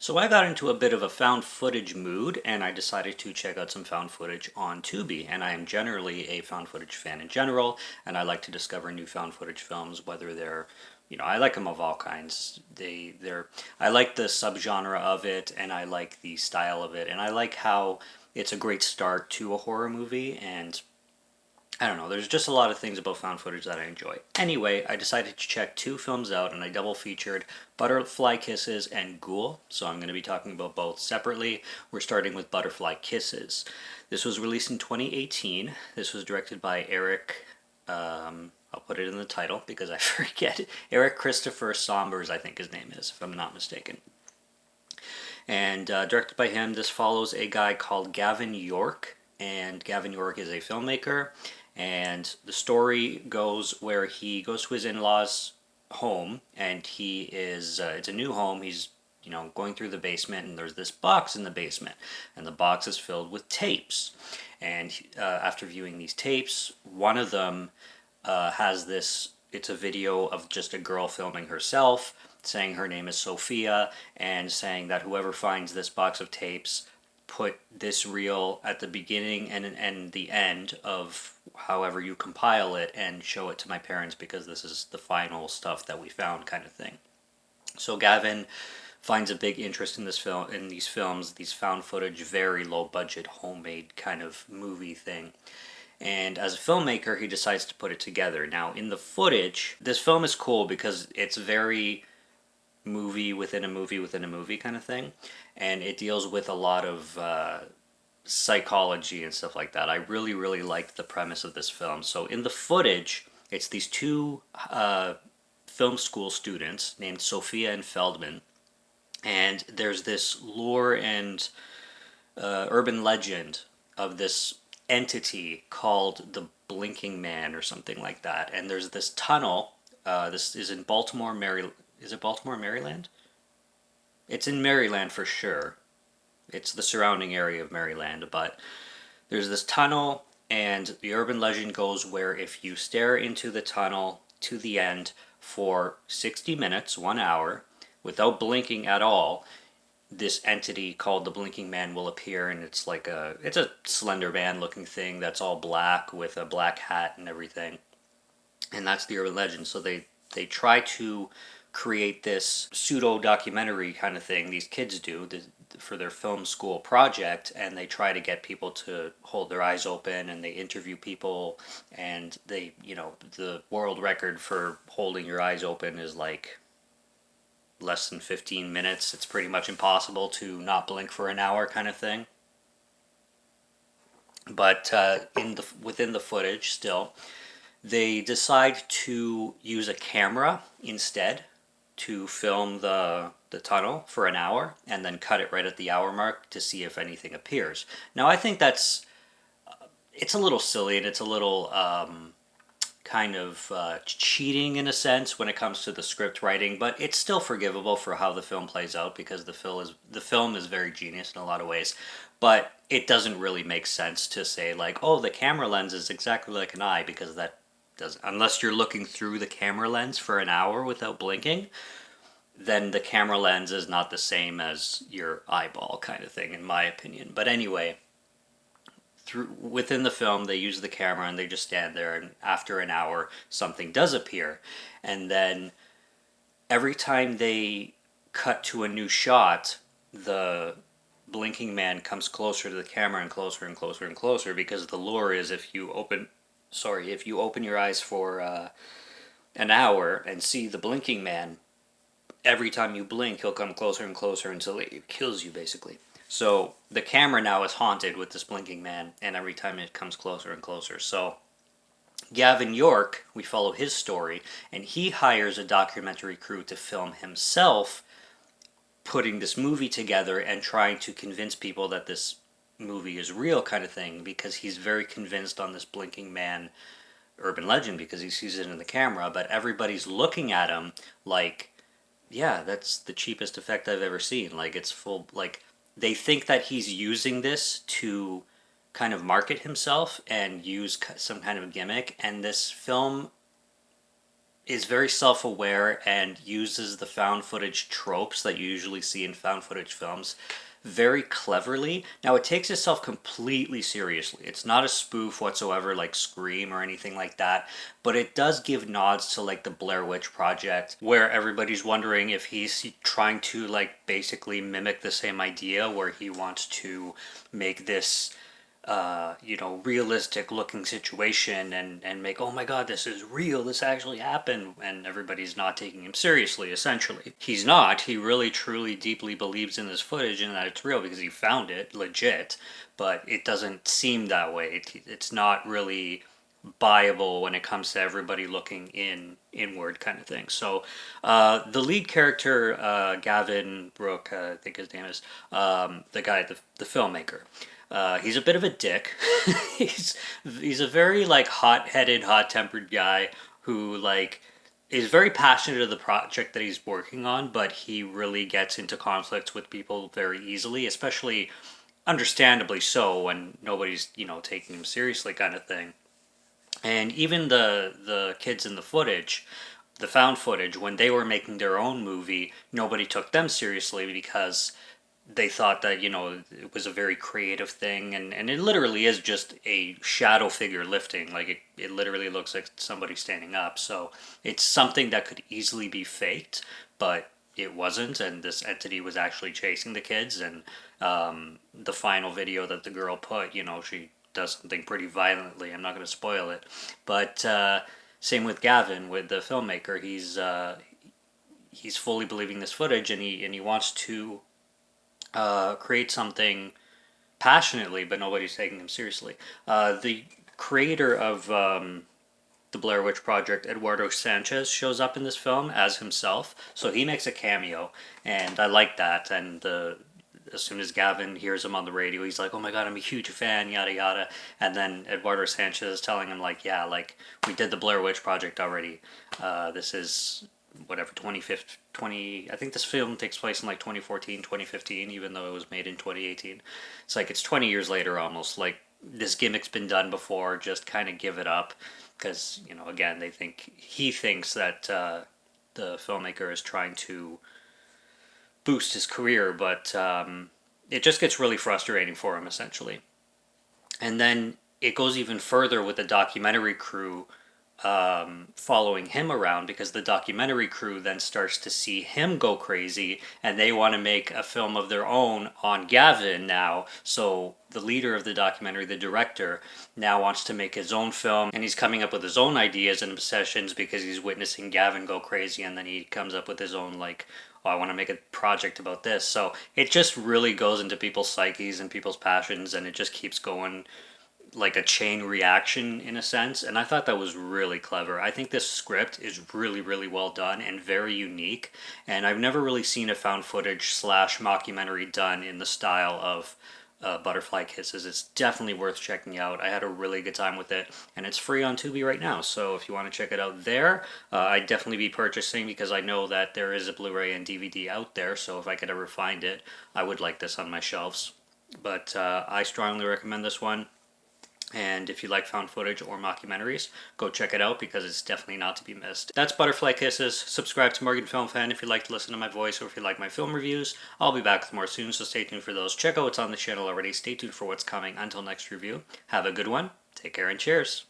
So I got into a bit of a found footage mood and I decided to check out some found footage on Tubi. And I am generally a found footage fan in general, and I like to discover new found footage films, whether they're, I like them of all kinds. I like the subgenre of it, and I like the style of it, and I like how it's a great start to a horror movie, and I don't know, there's just a lot of things about found footage that I enjoy. Anyway, I decided to check two films out and I double featured Butterfly Kisses and Ghoul, so I'm going to be talking about both separately. We're starting with Butterfly Kisses. This was released in 2018. This was directed by Erik, I'll put it in the title because I forget. Erik Kristopher Sombers, I think his name is, if I'm not mistaken. And directed by him, this follows a guy called Gavin York, and Gavin York is a filmmaker. And the story goes where he goes to his in-laws' home, and it's a new home. He's going through the basement, and there's this box in the basement, and the box is filled with tapes. And after viewing these tapes, one of them has this. It's a video of just a girl filming herself, saying her name is Sophia, and saying that whoever finds this box of tapes, put this reel at the beginning and the end of however you compile it, and show it to my parents because this is the final stuff that we found, kind of thing. So Gavin finds a big interest in these films, these found footage, very low budget, homemade kind of movie thing. And as a filmmaker, he decides to put it together. Now, in the footage, this film is cool because it's very movie within a movie within a movie kind of thing, and it deals with a lot of psychology and stuff like that. I really, really liked the premise of this film. So in the footage, it's these two film school students named Sophia and Feldman, and there's this lore and urban legend of this entity called the Blinking Man or something like that. And there's this tunnel. This is in Baltimore, Maryland. Is it Baltimore, Maryland? It's in Maryland for sure. It's the surrounding area of Maryland, but there's this tunnel, and the urban legend goes where if you stare into the tunnel to the end for 60 minutes, 1 hour, without blinking at all, this entity called the Blinking Man will appear, and it's a Slender Man looking thing that's all black with a black hat and everything. And that's the urban legend. So they try to create this pseudo documentary kind of thing, these kids do, for their film school project, and they try to get people to hold their eyes open, and they interview people, and the world record for holding your eyes open is like less than 15 minutes. It's pretty much impossible to not blink for an hour kind of thing. But within the footage still, they decide to use a camera instead to film the tunnel for an hour, and then cut it right at the hour mark to see if anything appears. Now, I think it's a little silly, and it's a little kind of cheating in a sense when it comes to the script writing, but it's still forgivable for how the film plays out because the film is very genius in a lot of ways. But it doesn't really make sense to say like, oh, the camera lens is exactly like an eye, because that doesn't, unless you're looking through the camera lens for an hour without blinking, then the camera lens is not the same as your eyeball kind of thing, in my opinion. But anyway, within the film, they use the camera and they just stand there, and after an hour, something does appear. And then every time they cut to a new shot, the Blinking Man comes closer to the camera and closer and closer and closer, because the lure is if you open your eyes for an hour and see the Blinking Man, every time you blink, he'll come closer and closer until it kills you, basically. So the camera now is haunted with this Blinking Man, and every time it comes closer and closer. So Gavin York, we follow his story, and he hires a documentary crew to film himself putting this movie together and trying to convince people that this movie is real, kind of thing, because he's very convinced on this Blinking Man urban legend because he sees it in the camera, but everybody's looking at him like, yeah, that's the cheapest effect I've ever seen. Like, it's full, like, they think that he's using this to kind of market himself and use some kind of gimmick, and this film is very self-aware and uses the found footage tropes that you usually see in found footage films very cleverly. Now it takes itself completely seriously. It's not a spoof whatsoever like Scream or anything like that, but it does give nods to like the Blair Witch Project, where everybody's wondering if he's trying to like basically mimic the same idea where he wants to make this realistic looking situation and make, oh my god, this is real, this actually happened, and everybody's not taking him seriously, essentially. He's not. He really, truly, deeply believes in this footage and that it's real because he found it legit, but it doesn't seem that way. It's not really buyable when it comes to everybody looking inward kind of thing. So the lead character, Gavin Brooke, I think his name is, the guy, the filmmaker, he's a bit of a dick. He's a very like hot-headed, hot-tempered guy who like is very passionate of the project that he's working on, but he really gets into conflicts with people very easily, especially understandably so when nobody's taking him seriously kind of thing. And even the kids in the footage, the found footage, when they were making their own movie, nobody took them seriously because they thought that it was a very creative thing, and it literally is just a shadow figure lifting. Like it literally looks like somebody standing up, so it's something that could easily be faked, but it wasn't, and this entity was actually chasing the kids. And the final video that the girl put, she does something pretty violently. I'm not going to spoil it, but same with Gavin, with the filmmaker. He's fully believing this footage, and he wants to create something passionately, but nobody's taking him seriously. The creator of the Blair Witch Project, Eduardo Sanchez, shows up in this film as himself, so he makes a cameo, and I like that. And as soon as Gavin hears him on the radio, he's like, "Oh my god, I'm a huge fan," yada yada. And then Eduardo Sanchez is telling him like, "Yeah, like we did the Blair Witch Project already. This is whatever 2015, I think this film takes place in like 2014, 2015, even though it was made in 2018. It's like it's 20 years later almost. Like this gimmick's been done before, just kind of give it up." Because again, he thinks that the filmmaker is trying to boost his career, but it just gets really frustrating for him essentially. And then it goes even further with the documentary crew following him around, because the documentary crew then starts to see him go crazy and they want to make a film of their own on Gavin now. So the leader of the documentary, the director, now wants to make his own film, and he's coming up with his own ideas and obsessions because he's witnessing Gavin go crazy, and then he comes up with his own like, oh, I want to make a project about this. So it just really goes into people's psyches and people's passions, and it just keeps going like a chain reaction in a sense. And I thought that was really clever. I think this script is really, really well done and very unique, and I've never really seen a found footage slash mockumentary done in the style of Butterfly Kisses. It's definitely worth checking out. I had a really good time with it, and it's free on Tubi right now, so if you want to check it out there, I'd definitely be purchasing, because I know that there is a Blu-ray and DVD out there, so if I could ever find it, I would like this on my shelves. But I strongly recommend this one. And if you like found footage or mockumentaries, go check it out because it's definitely not to be missed. That's Butterfly Kisses. Subscribe to Morgan Film Fan if you like to listen to my voice, or if you like my film reviews. I'll be back with more soon, so stay tuned for those. Check out what's on the channel already. Stay tuned for what's coming. Until next review, have a good one. Take care and cheers.